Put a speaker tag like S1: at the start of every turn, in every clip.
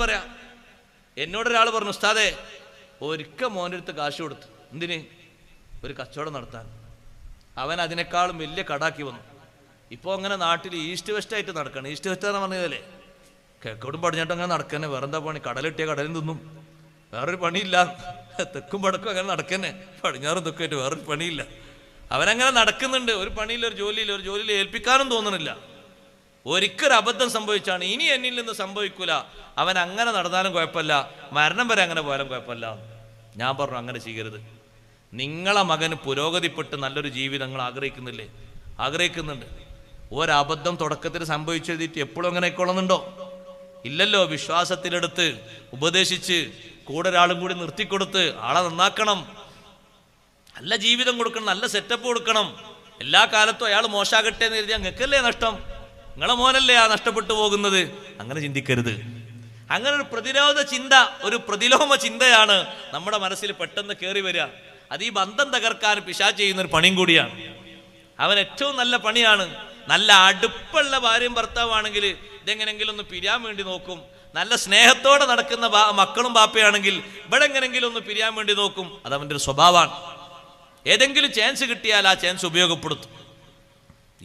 S1: പറയാ. എന്നോടൊരാൾ പറഞ്ഞു, ഉസ്താദേ ഒരിക്കൽ മോൻ്റെ അടുത്ത് കാശ് കൊടുത്തു. എന്തിന്? ഒരു കച്ചവടം നടത്താൻ. അവൻ അതിനേക്കാളും വലിയ കടാക്കി വന്നു. ഇപ്പോൾ അങ്ങനെ നാട്ടിൽ ഈസ്റ്റ് വെസ്റ്റായിട്ട് നടക്കണം. ഈസ്റ്റ് വെസ്റ്റ് എന്ന് പറഞ്ഞതല്ലേ, കിഴക്കോട്ടും പടിഞ്ഞാട്ടും അങ്ങനെ നടക്കന്നെ. വേറെന്താ പണി? കടലിട്ടിയ കടലിൽ തിന്നും, വേറൊരു പണിയില്ല. തെക്കും പടക്കും അങ്ങനെ നടക്കന്നെ, പടിഞ്ഞാറും തെക്കുമായിട്ട് വേറൊരു പണിയില്ല. അവനങ്ങനെ നടക്കുന്നുണ്ട്, ഒരു പണിയില്ല, ഒരു ജോലിയിൽ ഏൽപ്പിക്കാനും തോന്നുന്നില്ല. ഒരിക്കൽ അബദ്ധം സംഭവിച്ചാണ്, ഇനി എന്നിൽ നിന്ന് സംഭവിക്കൂല. അവൻ അങ്ങനെ നടന്നാലും കുഴപ്പമില്ല, മരണം വരെ അങ്ങനെ പോയാലും കുഴപ്പമില്ല. ഞാൻ പറഞ്ഞു, അങ്ങനെ ചെയ്യരുത്. നിങ്ങളെ മകന് പുരോഗതിപ്പെട്ട് നല്ലൊരു ജീവിതം നിങ്ങൾ ആഗ്രഹിക്കുന്നില്ലേ? ആഗ്രഹിക്കുന്നുണ്ട്. ഒരബദ്ധം തുടക്കത്തിൽ സംഭവിച്ചെഴുതിയിട്ട് എപ്പോഴും അങ്ങനെ ആയിക്കൊള്ളുന്നുണ്ടോ? ഇല്ലല്ലോ. വിശ്വാസത്തിലെടുത്ത് ഉപദേശിച്ച് കൂടെ ഒരാളും കൂടി നിർത്തിക്കൊടുത്ത് ആളെ നന്നാക്കണം, നല്ല ജീവിതം കൊടുക്കണം, നല്ല സെറ്റപ്പ് കൊടുക്കണം. എല്ലാ കാലത്തും അയാൾ മോശമാകട്ടെ എന്ന് കരുതി അങ്ങക്കല്ലേ നഷ്ടം? നിങ്ങളെ മോനല്ലേ ആ നഷ്ടപ്പെട്ടു പോകുന്നത്? അങ്ങനെ ചിന്തിക്കരുത്. അങ്ങനെ ഒരു പ്രതിരോധ ചിന്ത, ഒരു പ്രതിലോമ ചിന്തയാണ് നമ്മുടെ മനസ്സിൽ പെട്ടെന്ന് കയറി വരിക. അത് ഈ ബന്ധം തകർക്കാൻ പിശാച് ചെയ്യുന്നൊരു പണിയും കൂടിയാണ്. അവൻ ഏറ്റവും നല്ല പണിയാണ്. നല്ല അടുപ്പുള്ള ഭാര്യയും ഭർത്താവാണെങ്കിൽ ഇതെങ്ങനെങ്കിലും ഒന്ന് പിരിയാൻ വേണ്ടി നോക്കും. നല്ല സ്നേഹത്തോടെ നടക്കുന്ന മക്കളും ബാപ്പയാണെങ്കിൽ ഇവിടെ എങ്ങനെങ്കിലും ഒന്ന് പിരിയാൻ വേണ്ടി നോക്കും. അതവൻ്റെ ഒരു സ്വഭാവമാണ്. ഏതെങ്കിലും ചാൻസ് കിട്ടിയാൽ ആ ചാൻസ് ഉപയോഗപ്പെടുത്തും.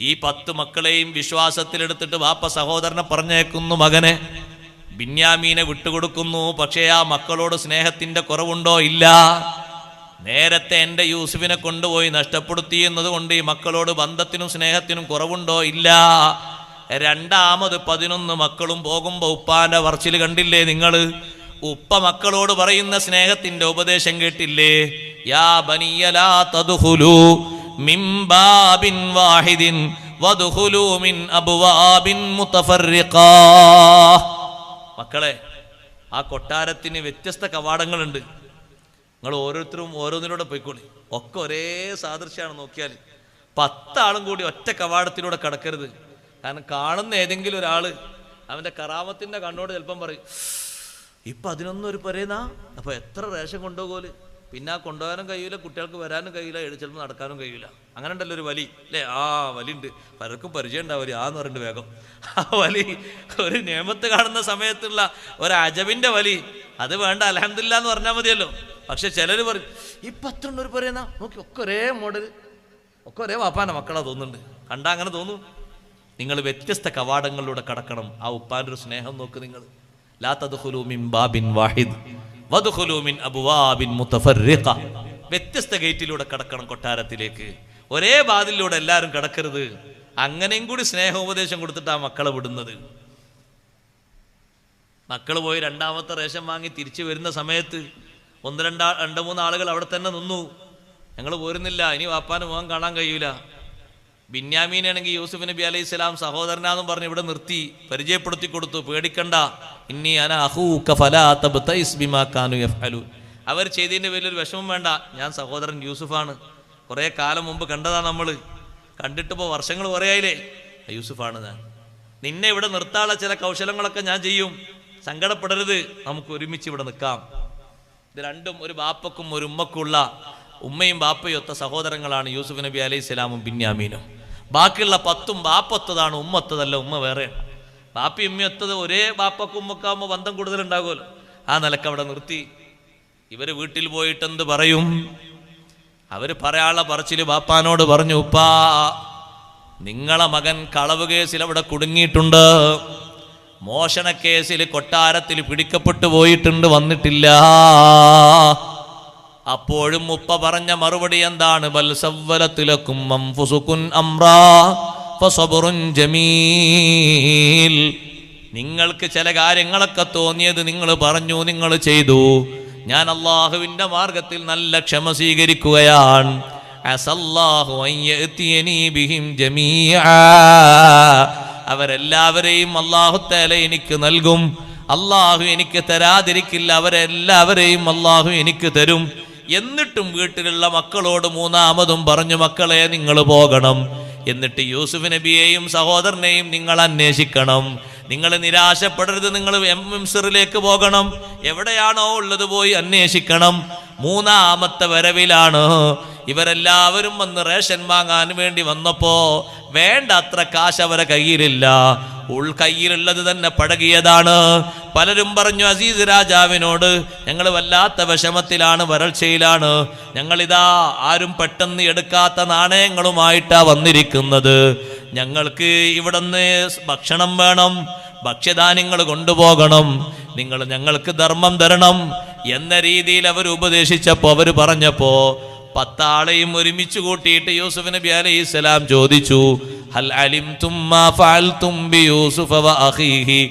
S1: ഈ 10 മക്കളെയും വിശ്വാസത്തിലെടുത്തിട്ട് ബാപ്പ സഹോദരനെ പറഞ്ഞേക്കുന്നു, മകനെ ബിന്യാമീനെ വിട്ടുകൊടുക്കുന്നു. പക്ഷേ ആ മക്കളോട് സ്നേഹത്തിന്റെ കുറവുണ്ടോ? ഇല്ല. നേരത്തെ എൻ്റെ യൂസുഫിനെ കൊണ്ടുപോയി നഷ്ടപ്പെടുത്തി എന്നതുകൊണ്ട് ഈ മക്കളോട് ബന്ധത്തിനും സ്നേഹത്തിനും കുറവുണ്ടോ? ഇല്ല. രണ്ടാമത് 11 മക്കളും പോകുമ്പോ ഉപ്പാന്റെ വർച്ചിൽ കണ്ടില്ലേ നിങ്ങൾ? ഉപ്പ മക്കളോട് പറയുന്ന സ്നേഹത്തിന്റെ ഉപദേശം കേട്ടില്ലേ? യാ ബനിയ ലാ തദ്ഖുലൂ മിൻ ബാബിൻ വാഹിദിൻ വദ്ഖുലൂ മിൻ അബ്വാബിൻ മുതഫർരിഖാ. മക്കളെ, ആ കൊട്ടാരത്തിന് വ്യത്യസ്ത കവാടങ്ങളുണ്ട്. നിങ്ങൾ ഓരോരുത്തരും ഓരോന്നിലൂടെ പോയിക്കോളി. ഒക്കെ ഒരേ സാദൃശ്യമാണ്. നോക്കിയാൽ 10 ആളും കൂടി ഒറ്റ കവാടത്തിലൂടെ കടക്കരുത്. കാരണം കാണുന്ന ഏതെങ്കിലും ഒരാൾ അവൻ്റെ കറാമത്തിൻ്റെ കണ്ണോട് ചിലപ്പം പറയും, ഇപ്പം 11 ഒരു പറയുന്ന അപ്പോൾ എത്ര റേഷൻ കൊണ്ടുപോകല്, പിന്നെ കൊണ്ടുപോകാനും കഴിയില്ല, കുട്ടികൾക്ക് വരാനും കഴിയില്ല, ചിലപ്പോൾ നടക്കാനും കഴിയില്ല. അങ്ങനെ ഉണ്ടല്ലോ ഒരു വലി അല്ലേ? ആ വലി ഉണ്ട്, പലർക്കും പരിചയം ഉണ്ടാവില്ല. ആന്ന് പറഞ്ഞിട്ട് വേഗം ആ വലി, ഒരു നിയമത്ത് കാണുന്ന സമയത്തുള്ള ഒരു അജബിൻ്റെ വലി, അത് വേണ്ട അൽഹംദുലില്ലാ എന്ന് പറഞ്ഞാൽ മതിയല്ലോ. പക്ഷെ ചിലർ പറയും, ഇപ്പം 11 ഒരു പറയുന്ന നോക്കി, ഒക്കെ ഒരേ മോഡൽ, ഒക്കെ ഒരേ വാപ്പാൻ്റെ മക്കളാ തോന്നുന്നുണ്ട്. കണ്ടാ അങ്ങനെ തോന്നും. നിങ്ങൾ വ്യത്യസ്ത കവാടങ്ങളിലൂടെ കടക്കണം. ആ ഉപ്പാൻ്റെ ഒരു സ്നേഹം നോക്ക് നിങ്ങൾ. ലാ തദ്ഖുലൂ മിൻ ബാബിൻ വാഹിദ് വദ്ഖുലൂ മിൻ അബ്വാബിൻ മുതഫർരിഖ. വ്യത്യസ്ത ഗേറ്റിലൂടെ കടക്കണം കൊട്ടാരത്തിലേക്ക്. ഒരേ വാതിലിലൂടെ എല്ലാവരും കടക്കരുത്. അങ്ങനെയും കൂടി സ്നേഹോപദേശം കൊടുത്തിട്ട് ആ മക്കളെ വിടുന്നത്. മക്കൾ പോയി രണ്ടാമത്തെ റേഷൻ വാങ്ങി തിരിച്ചു വരുന്ന സമയത്ത് 2-3 ആളുകൾ അവിടെ തന്നെ നിന്നു. ഞങ്ങൾ പോരുന്നില്ല, ഇനി വാപ്പാന് മുഖം കാണാൻ കഴിയൂല. ബിന്യാമീനാണെങ്കിൽ യൂസുഫ് നബി അലൈഹി സ്വലാം സഹോദരനാന്നും പറഞ്ഞ് ഇവിടെ നിർത്തി പരിചയപ്പെടുത്തി കൊടുത്തു. പേടിക്കണ്ട, ഇന്നി അന അഖൂക ഫലാ തബ്തഇസ് ബിമാ കാനൂ യഫ്അലൂൻ. അവർ ചെയ്തതിൻ്റെ വലിയൊരു വിഷമം വേണ്ട, ഞാൻ സഹോദരൻ യൂസുഫാണ്, കുറേ കാലം മുമ്പ് കണ്ടതാണ് നമ്മൾ, കണ്ടിട്ടിപ്പോൾ വർഷങ്ങൾ കുറേയായില്ലേ, യൂസുഫാണ് ഞാൻ. നിന്നെ ഇവിടെ നിർത്താനുള്ള ചില കൗശലങ്ങളൊക്കെ ഞാൻ ചെയ്യും, സങ്കടപ്പെടരുത്, നമുക്ക് ഒരുമിച്ച് ഇവിടെ നിൽക്കാം. ഇത് രണ്ടും ഒരു ബാപ്പക്കും ഒരു ഉമ്മക്കുള്ള, ഉമ്മയും ബാപ്പയും ഒത്ത സഹോദരങ്ങളാണ് യൂസുഫ് നബി അലൈഹി സ്വലാമും ബിന്യാമീനും. ബാക്കിയുള്ള 10 ബാപ്പത്തതാണ്, ഉമ്മത്തതല്ല. ഉമ്മ വേറെ. ബാപ്പി ഉമ്മയൊത്തത് ഒരേ ബാപ്പക്കും ഉമ്മക്കാവുമ്പോൾ ബന്ധം കൂടുതലുണ്ടാകുമല്ലോ. ആ നിലക്ക് അവിടെ നിർത്തി. ഇവര് വീട്ടിൽ പോയിട്ട് എന്ത് പറയും? അവര് പറയാനുള്ള പറച്ചില് ബാപ്പാനോട് പറഞ്ഞു, ഉപ്പാ നിങ്ങളെ മകൻ കളവ് കേസിൽ അവിടെ കുടുങ്ങിയിട്ടുണ്ട്, മോഷണ കേസിൽ കൊട്ടാരത്തിൽ പിടിക്കപ്പെട്ടു പോയിട്ടുണ്ട്, വന്നിട്ടില്ല. അപ്പോഴും ഉപ്പ പറഞ്ഞ മറുപടി എന്താണ്? ബൽ സവ്വലത് ലക്കും അൻഫുസുകുൻ അംറാ ഫസബ്റുൻ ജമീൽ. നിങ്ങൾക്ക് ചില കാര്യങ്ങളൊക്കെ തോന്നിയത് നിങ്ങൾ പറഞ്ഞു, നിങ്ങൾ ചെയ്തു. ഞാൻ അല്ലാഹുവിന്റെ മാർഗത്തിൽ നല്ല ക്ഷമ സ്വീകരിക്കുകയാണ്. അസല്ലാഹു അൻ യഅതിയനി ബിഹിം ജമീഅ. അവരെല്ലാവരെയും അല്ലാഹു തആല എനിക്ക് നൽകും. അല്ലാഹു എനിക്ക് തരാതിരിക്കില്ല, അവരെല്ലാവരെയും അല്ലാഹു എനിക്ക് തരും. എന്നിട്ടും വീട്ടിലുള്ള മക്കളോട് മൂന്നാമതും പറഞ്ഞു, മക്കളെ നിങ്ങൾ പോകണം. എന്നിട്ട് യൂസുഫ് നബിയെയും സഹോദരനെയും നിങ്ങൾ അന്വേഷിക്കണം. നിങ്ങൾ നിരാശപ്പെടരുത്. നിങ്ങൾ മിസ്റിലേക്ക് പോകണം. എവിടെയാണോ ഉള്ളത് പോയി അന്വേഷിക്കണം. 3ാമത്തെ വരവിലാണ് ഇവരെല്ലാവരും വന്ന് റേഷൻ വാങ്ങാൻ വേണ്ടി വന്നപ്പോ വേണ്ട അത്ര കാശ് അവരെ കയ്യിലില്ല. ഉൾക്കൈയിലുള്ളത് തന്നെ പഴകിയതാണ്. പലരും പറഞ്ഞു അസീസ് രാജാവിനോട്, ഞങ്ങൾ വല്ലാത്ത വിഷമത്തിലാണ്, വരൾച്ചയിലാണ്, ഞങ്ങളിതാ ആരും പെട്ടെന്ന് എടുക്കാത്ത നാണയങ്ങളുമായിട്ടാ വന്നിരിക്കുന്നത്, ഞങ്ങൾക്ക് ഇവിടുന്ന് ഭക്ഷണം വേണം, ഭക്ഷ്യധാന്യങ്ങൾ കൊണ്ടുപോകണം, നിങ്ങൾ ഞങ്ങൾക്ക് ധർമ്മം തരണം എന്ന രീതിയിൽ അവർ ഉപദേശിച്ചപ്പോ, അവർ പറഞ്ഞപ്പോ 10 ആളെയും ഒരുമിച്ച് കൂട്ടിയിട്ട് യൂസുഫ് നബി അലൈഹിസ്സലാം ചോദിച്ചു, ഹൽ അലിംതും മാ ഫഅൽതും ബി യൂസുഫ വ അഖീഹി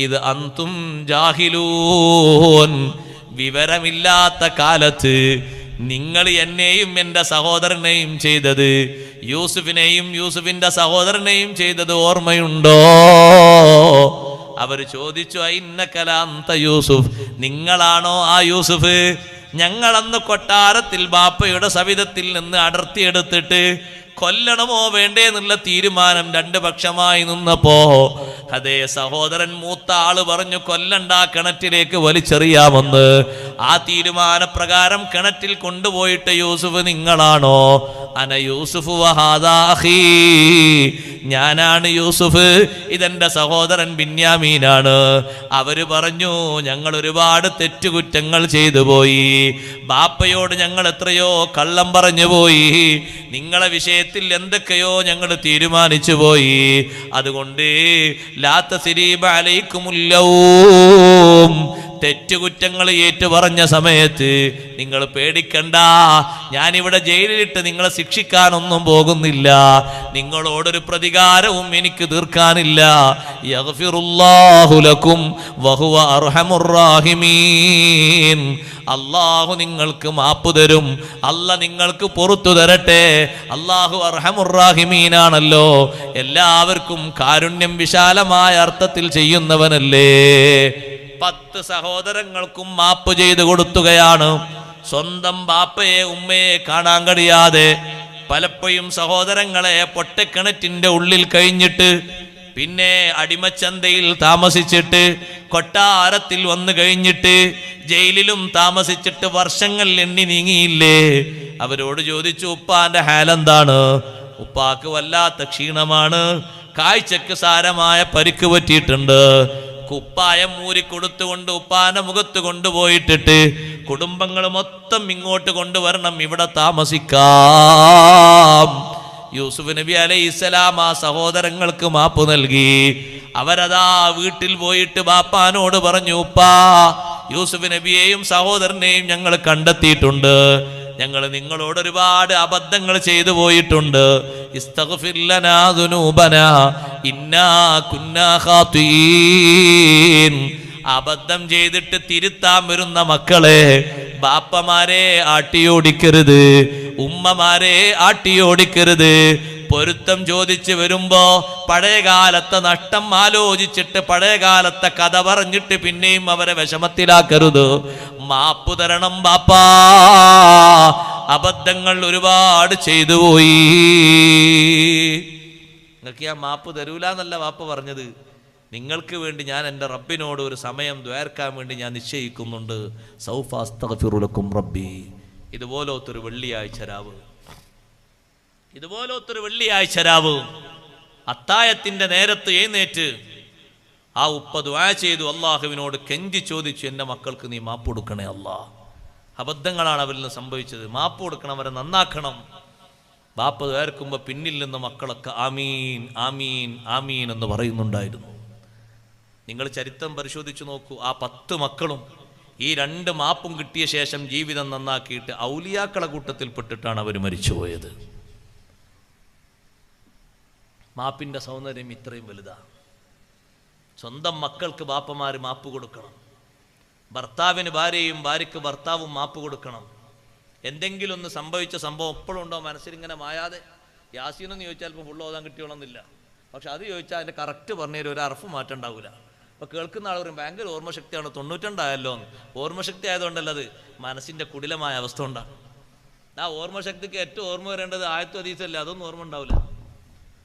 S1: ഇദ് അൻതും ജാഹിലൂൻ. വിവരമില്ലാത്ത കാലത്ത് നിങ്ങൾ എന്നെയും എൻ്റെ സഹോദരനെയും ചെയ്തത്, യൂസുഫിനെയും യൂസുഫിന്റെ സഹോദരനെയും ചെയ്തത് ഓർമ്മയുണ്ടോ? അവർ ചോദിച്ചു, ഇന്നക ലഅന്ത യൂസുഫ്, നിങ്ങളാണോ ആ യൂസുഫ്? ഞങ്ങളന്ന് കൊട്ടാരത്തിൽ ബാപ്പയുടെ സവിധത്തിൽ നിന്ന് അടർത്തിയെടുത്തിട്ട് കൊല്ലണമോ വേണ്ടേ എന്നുള്ള തീരുമാനം 2 പക്ഷമായി നിന്നപ്പോ, അതേ സഹോദരൻ മൂത്ത ആള് പറഞ്ഞു കൊല്ലണ്ട, കിണറ്റിലേക്ക് വലിച്ചെറിയാമെന്ന്. ആ തീരുമാനപ്രകാരം കിണറ്റിൽ കൊണ്ടുപോയിട്ട് യൂസുഫ് നിങ്ങളാണോ? അന യൂസുഫ് വഹാദാ അഖീ, ഞാനാണ് യൂസുഫ്, ഇതെന്റെ സഹോദരൻ ബിന്യാമീനാണ്. അവര് പറഞ്ഞു, ഞങ്ങൾ ഒരുപാട് തെറ്റുകുറ്റങ്ങൾ ചെയ്തു പോയി, ബാപ്പയോട് ഞങ്ങൾ എത്രയോ കള്ളം പറഞ്ഞു പോയി, നിങ്ങളെ വിഷയത്തിൽ എന്തൊക്കെയോ ഞങ്ങൾ തീരുമാനിച്ചു പോയി, അതുകൊണ്ട് ലാ തസ്രീബ അലൈക്കുമുൽ യൗം, തെറ്റുകുറ്റങ്ങൾ ഏറ്റു പറഞ്ഞ സമയത്ത് നിങ്ങൾ പേടിക്കണ്ട, ഞാനിവിടെ ജയിലിലിട്ട് നിങ്ങളെ ശിക്ഷിക്കാനൊന്നും പോകുന്നില്ല, നിങ്ങളോടൊരു പ്രതികാരവും എനിക്ക് തീർക്കാനില്ല. യഗ്ഫിറുല്ലാഹു ലക്കും വഹുവ അർഹമുർ റാഹിമീൻ, അള്ളാഹു നിങ്ങൾക്ക് മാപ്പ് തരും, അല്ല നിങ്ങൾക്ക് പുറത്തു തരട്ടെ. അള്ളാഹു അർഹമുർ റാഹിമീനാണല്ലോ, എല്ലാവർക്കും കാരുണ്യം വിശാലമായ അർത്ഥത്തിൽ ചെയ്യുന്നവനല്ലേ. 10 സഹോദരങ്ങൾക്കും മാപ്പ് ചെയ്തു കൊടുത്തുകയാണ്. സ്വന്തം ബാപ്പയെ ഉമ്മയെ കാണാൻ കഴിയാതെ പലപ്പോഴും സഹോദരങ്ങളെ പൊട്ടക്കിണറ്റിന്റെ ഉള്ളിൽ കഴിഞ്ഞിട്ട്, പിന്നെ അടിമച്ചന്തയിൽ താമസിച്ചിട്ട്, കൊട്ടാരത്തിൽ വന്നു കഴിഞ്ഞിട്ട്, ജയിലിലും താമസിച്ചിട്ട് വർഷങ്ങൾ എണ്ണി നീങ്ങിയില്ലേ. അവരോട് ചോദിച്ചു, ഉപ്പാന്റെ ഹാലെന്താണ്? ഉപ്പാക്ക് വല്ലാത്ത ക്ഷീണമാണ്, കാഴ്ചക്ക് സാരമായ പരിക്ക് പറ്റിയിട്ടുണ്ട്. കുപ്പായം മൂരിക്കൊടുത്തുകൊണ്ട് ഉപ്പാന്റെ മുഖത്ത് കൊണ്ടുപോയിട്ടിട്ട്, കുടുംബങ്ങൾ മൊത്തം ഇങ്ങോട്ട് കൊണ്ടുവരണം, ഇവിടെ താമസിക്കാം. യൂസുഫ് നബി അലൈഹിസ്സലാം ആ സഹോദരങ്ങൾക്ക് മാപ്പ് നൽകി. അവരതാ വീട്ടിൽ പോയിട്ട് ബാപ്പാനോട് പറഞ്ഞു, ഉപ്പാ, യൂസുഫ് നബിയെയും സഹോദരനെയും ഞങ്ങൾ കണ്ടെത്തിയിട്ടുണ്ട്, ഞങ്ങൾ നിങ്ങളോട് ഒരുപാട് അബദ്ധങ്ങൾ ചെയ്തു പോയിട്ടുണ്ട്, ഇസ്തഗ്ഫിർ ലനാ ദുനൂബനാ ഇന്നാ കുന്നാ ഖാതീൻ. അബദ്ധം ചെയ്തിട്ട് തിരുത്താൻ വരുന്ന മക്കളെ ബാപ്പമാരെ ആട്ടിയോടിക്കരുത്, ഉമ്മമാരെ ആട്ടിയോടിക്കരുത്. പൊരുത്തം ചോദിച്ച് വരുമ്പോ പഴയകാലത്തെ നഷ്ടം ആലോചിച്ചിട്ട് പഴയകാലത്തെ കഥ പറഞ്ഞിട്ട് പിന്നെയും അവരെ വിഷമത്തിലാക്കരുത്. മാപ്പ് തരണം ബാപ്പാ, അബദ്ധങ്ങൾ ഒരുപാട് ചെയ്തു പോയി. നിങ്ങൾക്ക് ഞാൻ മാപ്പ് തരൂല എന്നല്ല ബാപ്പ പറഞ്ഞത്, നിങ്ങൾക്ക് വേണ്ടി ഞാൻ എൻ്റെ റബ്ബിനോട് ഒരു സമയം ദ്വാരക്കാൻ വേണ്ടി ഞാൻ നിശ്ചയിക്കുന്നുണ്ട്. സൗഫ അസ്തഗ്ഫിറു ലക്കും റബ്ബി. ഇതുപോലൊത്തൊരു വെള്ളിയാഴ്ച രാവ്, ഇതുപോലൊത്തൊരു വെള്ളിയാഴ്ച രാവ് അത്തായത്തിന്റെ നേരത്ത് എഴുന്നേറ്റ് ആ ഉപ്പ ദുആ ചെയ്തു, അള്ളാഹുവിനോട് കെഞ്ചി ചോദിച്ചു, എൻ്റെ മക്കൾക്ക് നീ മാപ്പ് കൊടുക്കണേ അല്ലാ, അബദ്ധങ്ങളാണ് അവരിൽ നിന്ന് സംഭവിച്ചത്, മാപ്പ് കൊടുക്കണം, അവരെ നന്നാക്കണം. ബാപ്പ ദ്വാരക്കുമ്പോൾ പിന്നിൽ നിന്ന് മക്കളൊക്കെ ആമീൻ ആമീൻ ആമീൻ എന്ന് പറയുന്നുണ്ടായിരുന്നു. നിങ്ങൾ ചരിത്രം പരിശോധിച്ചു നോക്കൂ, ആ 10 മക്കളും ഈ 2 മാപ്പും കിട്ടിയ ശേഷം ജീവിതം നന്നാക്കിയിട്ട് ഔലിയാക്കളെ കൂട്ടത്തിൽപ്പെട്ടിട്ടാണ് അവർ മരിച്ചുപോയത്. മാപ്പിന്റെ സൗന്ദര്യം ഇത്രയും വലുതാണ്. സ്വന്തം മക്കൾക്ക് ബാപ്പമാര് മാപ്പ് കൊടുക്കണം, ഭർത്താവിന് ഭാര്യയും ഭാര്യയ്ക്ക് ഭർത്താവും മാപ്പ് കൊടുക്കണം. എന്തെങ്കിലും ഒന്ന് സംഭവിച്ച സംഭവം എപ്പോഴും ഉണ്ടോ മനസ്സിലിങ്ങനെ മായാതെ? യാസീനെന്ന് ചോദിച്ചാൽ ഇപ്പം ഫുള്ള് ഓതാൻ കിട്ടിയോളന്നില്ല, പക്ഷെ അത് ചോദിച്ചാൽ അതിൻ്റെ കറക്റ്റ് പറഞ്ഞൊരു ഒരു അറഫ് മാറ്റം ഉണ്ടാവില്ല. അപ്പോൾ കേൾക്കുന്ന ആൾ പറയും ഭയങ്കര ഓർമ്മശക്തിയാണ്, 92 ആയല്ലോ എന്ന്. ഓർമ്മശക്തി ആയതുകൊണ്ടല്ല, അത് മനസ്സിൻ്റെ കുടിലമായ അവസ്ഥ കൊണ്ടാണ്. ആ ഓർമ്മശക്തിക്ക് ഏറ്റവും ഓർമ്മ വരേണ്ടത് ആയത്തു ഹദീസല്ലേ, അതൊന്നും ഓർമ്മ ഉണ്ടാവില്ല.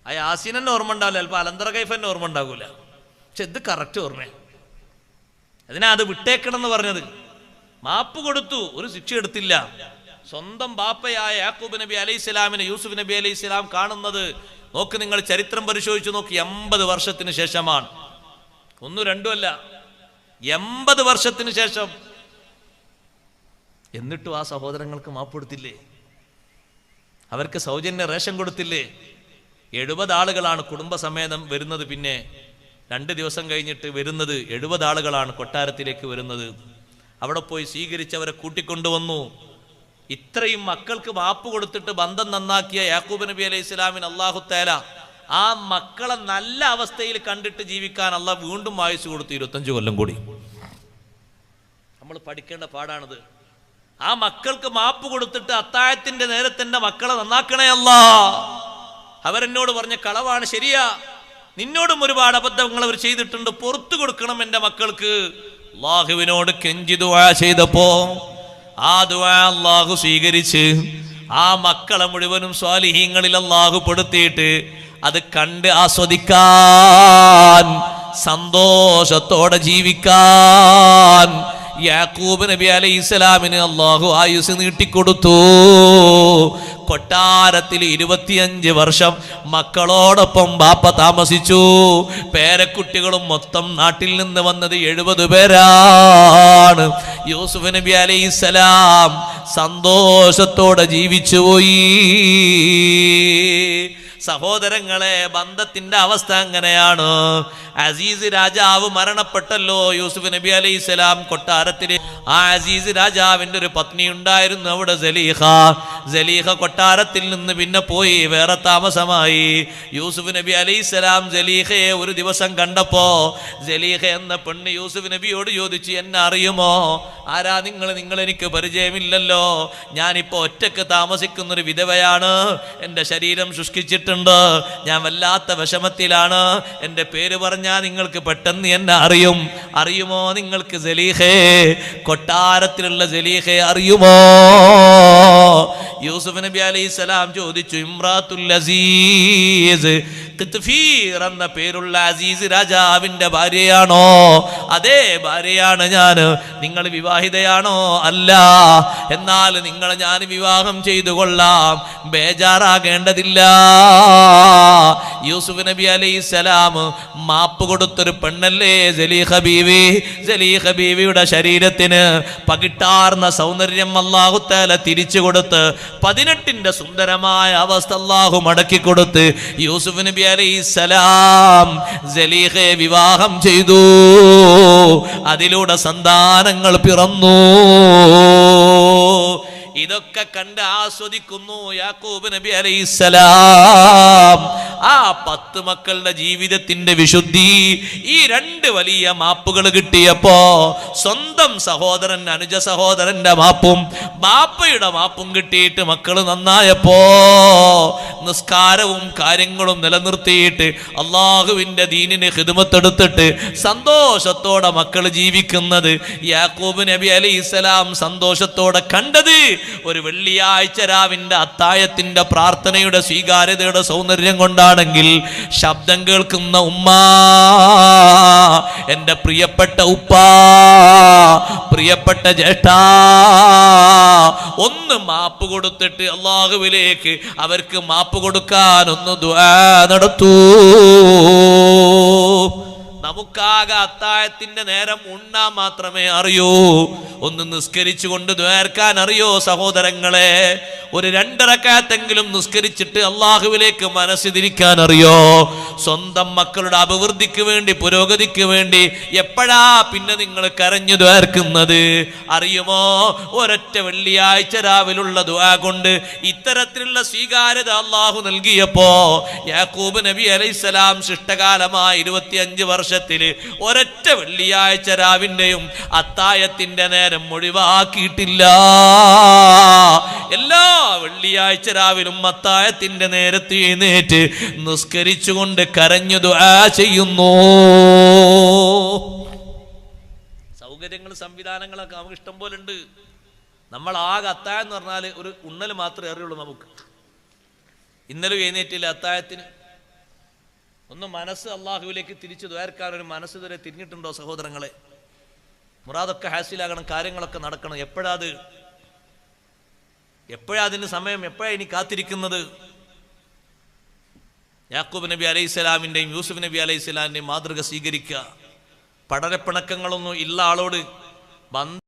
S1: ആ യാസീനെന്നെ ഓർമ്മ ഉണ്ടാവില്ല, ചിലപ്പോൾ അലന്തറ കൈഫന്നെ ഓർമ്മ ഉണ്ടാവില്ല, പക്ഷെ ഇത് കറക്റ്റ് ഓർമ്മയാണ്. അതിനാ അത് വിട്ടേക്കണം എന്ന് പറഞ്ഞത്. മാപ്പ് കൊടുത്തു, ഒരു ശിക്ഷ എടുത്തില്ല. സ്വന്തം ബാപ്പയായ യാക്കൂബ് നബി അലൈഹിസ്സലാമിനെ യൂസുഫ് നബി അലൈഹിസ്സലാം കാണുന്നത് നോക്ക്, നിങ്ങൾ ചരിത്രം പരിശോധിച്ചു നോക്കി, 80 വർഷത്തിന് ശേഷമാണ്. ഒന്നും രണ്ടുമല്ല, 80 വർഷത്തിന് ശേഷം. എന്നിട്ടും ആ സഹോദരങ്ങൾക്ക് മാപ്പ് കൊടുത്തില്ലേ? അവർക്ക് സൗജന്യ റേഷൻ കൊടുത്തില്ലേ? 70 ആളുകളാണ് കുടുംബസമേതം വരുന്നത്. പിന്നെ 2 ദിവസം കഴിഞ്ഞിട്ട് വരുന്നത് 70 ആളുകളാണ് കൊട്ടാരത്തിലേക്ക് വരുന്നത്. അവിടെ പോയി സ്വീകരിച്ചവരെ കൂട്ടിക്കൊണ്ടുവന്നു. ഇത്രയും മക്കൾക്ക് മാപ്പ് കൊടുത്തിട്ട് ബന്ധം നന്നാക്കിയ യാക്കൂബ് നബി അലൈഹി സ്വലാമിന് അല്ലാഹു തആല ആ മക്കളെ നല്ല അവസ്ഥയിൽ കണ്ടിട്ട് ജീവിക്കാൻ അള്ളാഹ് വീണ്ടും ആയുസ് കൊടുത്തു, 25 കൊല്ലം കൂടി. നമ്മൾ പഠിക്കേണ്ട പാടാണിത്. ആ മക്കൾക്ക് മാപ്പ് കൊടുത്തിട്ട് അത്താഴത്തിന്റെ നേരത്തെ മക്കളെ നന്നാക്കണേ അല്ലാ. അവരെന്നോട് പറഞ്ഞ കളവാണ്, ശരിയാ, നിന്നോടും ഒരുപാട് അബദ്ധങ്ങൾ അവർ ചെയ്തിട്ടുണ്ട്, പുറത്തു കൊടുക്കണം എൻ്റെ മക്കൾക്ക്. അല്ലാഹുവിനോട് കെഞ്ചി ദുആ ചെയ്തപ്പോ ആ ദുആ അല്ലാഹു സ്വീകരിച്ച് ആ മക്കളെ മുഴുവനും സ്വാലിഹീങ്ങളിൽ അല്ലാഹു പെടുത്തിയിട്ട് അത് കണ്ട് ആസ്വദിക്കാൻ, സന്തോഷത്തോടെ ജീവിക്കാൻ യാക്കൂബ് നബി അലൈഹിസ്സലാമിന് അല്ലാഹു ആയുസ് നീട്ടിക്കൊടുത്തു. കൊട്ടാരത്തിൽ 25 വർഷം മക്കളോടൊപ്പം ബാപ്പ താമസിച്ചു. പേരക്കുട്ടികളും മൊത്തം നാട്ടിൽ നിന്ന് വന്നത് 70 പേരാണ്. യൂസുഫ് നബി അലൈഹിസ്സലാം സന്തോഷത്തോടെ ജീവിച്ചുപോയി. സഹോദരങ്ങളെ, ബന്ധത്തിന്റെ അവസ്ഥ അങ്ങനെയാണ്. അസീസ് രാജാവ് മരണപ്പെട്ടല്ലോ. യൂസുഫ് നബി അലൈഹിസ്സലാം കൊട്ടാരത്തില് ആ അസീസ് രാജാവിന്റെ ഒരു പത്നി ഉണ്ടായിരുന്നു, അവിടെ സലീഹ കൊട്ടാരത്തിൽ നിന്ന് പിന്നെ പോയി വേറെ താമസമായി. യൂസുഫ് നബി അലൈഹിസ്സലാം സലീഹയെ ഒരു ദിവസം കണ്ടപ്പോ സലീഹ എന്ന പെണ്ണ് യൂസുഫ് നബിയോട് ചോദിച്ചു, എന്നെ അറിയുമോ? ആരാ നിങ്ങൾ? എനിക്ക് പരിചയമില്ലല്ലോ. ഞാനിപ്പോ ഒറ്റക്ക് താമസിക്കുന്നൊരു വിധവയാണ്. എൻ്റെ ശരീരം ശുഷ്കിച്ചിട്ടുണ്ട്. ഞാൻ വല്ലാത്ത വിഷമത്തിലാണ്. എൻ്റെ പേര് പറഞ്ഞാൽ നിങ്ങൾക്ക് പെട്ടെന്ന് എന്നെ അറിയുമോ നിങ്ങൾക്ക്? സലീഹേ, കൊട്ടാരത്തിലുള്ള സലീഹയെ അറിയുമോ? യൂസുഫ് നബി അലൈഹിസ്സലാം ചോദിച്ചു, ഇമ്രാത്തുൽ അസീസ് ഖിത്ഫീർ എന്ന പേരുള്ള അസീസ് രാജാവിന്റെ ഭാര്യയാണോ? അതേ, ഭാര്യയാണ് ഞാൻ. നിങ്ങൾ വിവാഹിതയാണോ? അല്ല. എന്നാൽ നിങ്ങളെ ഞാൻ വിവാഹം ചെയ്തു കൊള്ളാം, ബേജാറാകേണ്ടതില്ല. യൂസുഫ് നബി അലൈഹിസ്സലാം മാപ്പ് കൊടുത്തൊരു പെണ്ണല്ലേ സലീഹ ബീവി. സലീഹ ബീവിയുടെ ശരീരത്തിന് പകിട്ടാർന്ന സൗന്ദര്യം അല്ലാഹു തആല തിരിച്ചു കൊടുത്ത് 18ന്റെ സുന്ദരമായ അവസ്ഥ അല്ലാഹു മടക്കി കൊടുത്ത് യൂസുഫ് നബി അലൈഹിസ്സലാം സലീഹയെ വിവാഹം ചെയ്തു. അതിലൂടെ സന്താനങ്ങൾ പിറന്നു. ഇതൊക്കെ കണ്ട് ആസ്വദിക്കുന്നു യാക്കൂബ് നബി അലൈഹിസ്സലാം. ആ 10 മക്കളുടെ ജീവിതത്തിന്റെ വിശുദ്ധി ഈ 2 വലിയ മാപ്പുകൾ കിട്ടിയപ്പോ സ്വന്തം സഹോദരൻ, അനുജ സഹോദരന്റെ മാപ്പും ബാപ്പയുടെ മാപ്പും കിട്ടിയിട്ട് മക്കള് നന്നായപ്പോ നിസ്കാരവും കാര്യങ്ങളും നിലനിർത്തിയിട്ട് അള്ളാഹുവിന്റെ ദീനിന് ഖിദ്മത്തെടുത്തിട്ട് സന്തോഷത്തോടെ മക്കൾ ജീവിക്കുന്നത് യാക്കൂബ് നബി അലൈഹിസ്സലാം സന്തോഷത്തോടെ കണ്ടത് ഒരു വെള്ളിയാഴ്ച രാവിന്റെ അത്താഴത്തിന്റെ പ്രാർത്ഥനയുടെ സ്വീകാര്യതയുടെ സൗന്ദര്യം കൊണ്ടാണെങ്കിൽ ശബ്ദം കേൾക്കുന്ന ഉമ്മ, എന്റെ പ്രിയപ്പെട്ട ഉപ്പ, പ്രിയപ്പെട്ട ജ്യേഷ്ഠ, ഒന്ന് മാപ്പ് കൊടുത്തിട്ട് അല്ലാഹുവിലേക്ക് അവർക്ക് മാപ്പ് കൊടുക്കാൻ ഒന്ന് ദുആ നടത്തൂ. നമുക്കാകെ അത്താഴത്തിന്റെ നേരം ഉണ്ണാൻ മാത്രമേ അറിയൂ. ഒന്ന് നിസ്കരിച്ചുകൊണ്ട് ദ്വാരക്കാൻ അറിയോ സഹോദരങ്ങളെ? ഒരു 2 റക്അത്തെങ്കിലും നിസ്കരിച്ചിട്ട് അള്ളാഹുവിലേക്ക് മനസ്സ് തിരിക്കാൻ അറിയോ? സ്വന്തം മക്കളുടെ അഭിവൃദ്ധിക്ക് വേണ്ടി, പുരോഗതിക്ക് വേണ്ടി എപ്പോഴാ പിന്നെ നിങ്ങൾ കരഞ്ഞു ദ്വാർക്കുന്നത് അറിയുമോ? ഒരൊറ്റ വെള്ളിയാഴ്ച രാവിലുള്ള ദുആ കൊണ്ട് ഇത്തരത്തിലുള്ള സ്വീകാര്യത അള്ളാഹു നൽകിയപ്പോ യാക്കൂബ് നബി അലൈഹിസ്സലാം ശിഷ്ടകാലമായ 25 വർഷത്തില് ഒരൊറ്റ വെള്ളിയാഴ്ച രാവിന്റെയും അത്താഴത്തിന്റെ നേരം ഒഴിവാക്കിയിട്ടില്ല. എല്ലാ വെള്ളിയാഴ്ച രാവിലും അത്താഴത്തിന്റെ നേരത്ത് എഴുന്നേറ്റ് നിസ്കരിച്ചുകൊണ്ട് കരഞ്ഞു ദുആ ചെയ്യുന്നു. സൗകര്യങ്ങൾ, സംവിധാനങ്ങളൊക്കെ നമുക്ക് ഇഷ്ടം പോലെ ഉണ്ട്. നമ്മൾ ആകെ അത്താഴം എന്ന് പറഞ്ഞാൽ ഒരു ഉണ്ണൽ മാത്രമേ അറിയുള്ളൂ നമുക്ക്. ഇന്നലെ എഴുന്നേറ്റില്ല അത്താഴത്തിന്. ഒന്ന് മനസ്സ് അള്ളാഹുവിലേക്ക് തിരിച്ചു ദ്വാരക്കാൻ ഒരു മനസ്സ് ഇതുവരെ തിരിഞ്ഞിട്ടുണ്ടോ സഹോദരങ്ങളെ? മുറാദൊക്കെ ഹാസിലാകണം, കാര്യങ്ങളൊക്കെ നടക്കണം. എപ്പോഴാത്? എപ്പോഴാ അതിന് സമയം? എപ്പോഴാ ഇനി കാത്തിരിക്കുന്നത്? യാക്കൂബ് നബി അലൈഹിസ്സലാമിൻ്റെയും യൂസുഫ് നബി അലൈഹിസ്സലാമിൻ്റെയും മാതൃക സ്വീകരിക്കുക. പടരപ്പിണക്കങ്ങളൊന്നും ഇല്ല ആളോട്